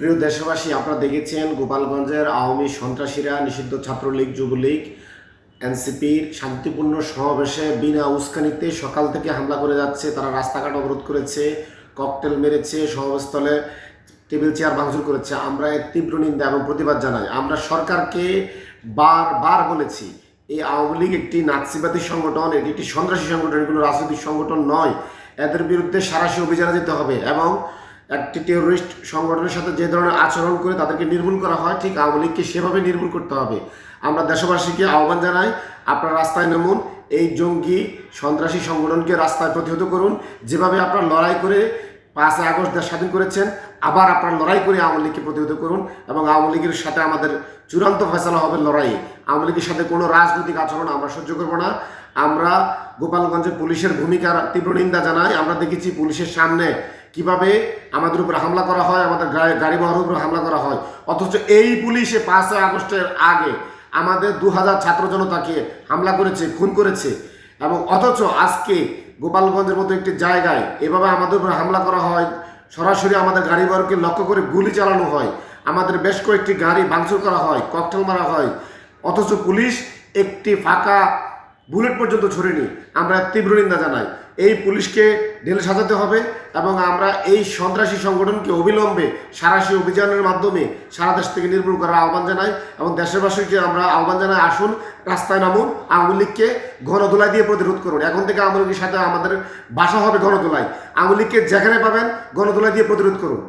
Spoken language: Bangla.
প্রিয় দেশবাসী, আপনারা দেখেছেন গোপালগঞ্জের আওয়ামী সন্ত্রাসীরা নিষিদ্ধ ছাত্রলীগ, যুবলীগ, এনসিপির শান্তিপূর্ণ সমাবেশে বিনা উস্কানিতে সকাল থেকে হামলা করে যাচ্ছে। তারা রাস্তাঘাট অবরোধ করেছে, ককটেল মেরেছে, সমাবেশস্থলে টেবিল চেয়ার ভাঙচুর করেছে। আমরা এর তীব্র নিন্দা এবং প্রতিবাদ জানাই। আমরা সরকারকে বারবার বলেছি, এই আওয়ামী লীগ একটি নাৎসিবাদী সংগঠন, এটি একটি সন্ত্রাসী সংগঠন, কোনো রাজনৈতিক সংগঠন নয়। এদের বিরুদ্ধে সাঁড়াশি অভিযানে যেতে হবে এবং একটি টেরোরিস্ট সংগঠনের সাথে যে ধরনের আচরণ করে তাদেরকে নির্মূল করা হয়, ঠিক আওয়ামী লীগকে সেভাবে নির্মূল করতে হবে। আমরা দেশবাসীকে আহ্বান জানাই, আপনারা রাস্তায় নামুন, এই জঙ্গি সন্ত্রাসী সংগঠনকে রাস্তায় প্রতিহত করুন। যেভাবে আপনারা লড়াই করে 5 আগস্ট দেশ স্বাধীন করেছেন, আবার আপনারা লড়াই করে আওয়ামী লীগকে প্রতিহত করুন এবং আওয়ামী লীগের সাথে আমাদের চূড়ান্ত ফয়সালা হবে লড়াইয়ে। আওয়ামী লীগের সাথে কোনো রাজনৈতিক আচরণ আমরা সহ্য করব না। আমরা গোপালগঞ্জের পুলিশের ভূমিকার তীব্র নিন্দা জানাই। আমরা দেখেছি পুলিশের সামনে কিভাবে আমাদের উপর হামলা করা হয়, আমাদের গাড়ি বহরের উপর হামলা করা হয়, অথচ এই পুলিশে 5 আগস্টের আগে আমাদের 2000 ছাত্র জনতাকে হামলা করেছে, খুন করেছে। এবং অথচ আজকে গোপালগঞ্জের মতো একটি জায়গায় এভাবে আমাদের উপর হামলা করা হয়, সরাসরি আমাদের গাড়ি বহরকে লক্ষ্য করে গুলি চালানো হয়, আমাদের বেশ কয়েকটি গাড়ি ভাঙচুর করা হয়, ককটেল মারা হয়, অথচ পুলিশ একটি ফাঁকা বুলেট পর্যন্ত ছড়েনি। আমরা তীব্র নিন্দা জানাই। এই পুলিশকে ঢেলে সাজাতে হবে এবং আমরা এই সন্ত্রাসী সংগঠনকে অবিলম্বে সাঁড়াশি অভিযানের মাধ্যমে সারা দেশ থেকে নির্মূল করার আহ্বান জানাই এবং দেশবাসীকে আমরা আহ্বান জানাই, আসুন রাস্তায় নামুন, আওয়ামী লীগকে গণধোলাই দিয়ে প্রতিরোধ করুন। এখন থেকে আওয়ামী লীগের সাথে আমাদের বাসা হবে গণধোলাই। আওয়ামী লীগকে যেখানে পাবেন গণধোলাই দিয়ে প্রতিরোধ করুন।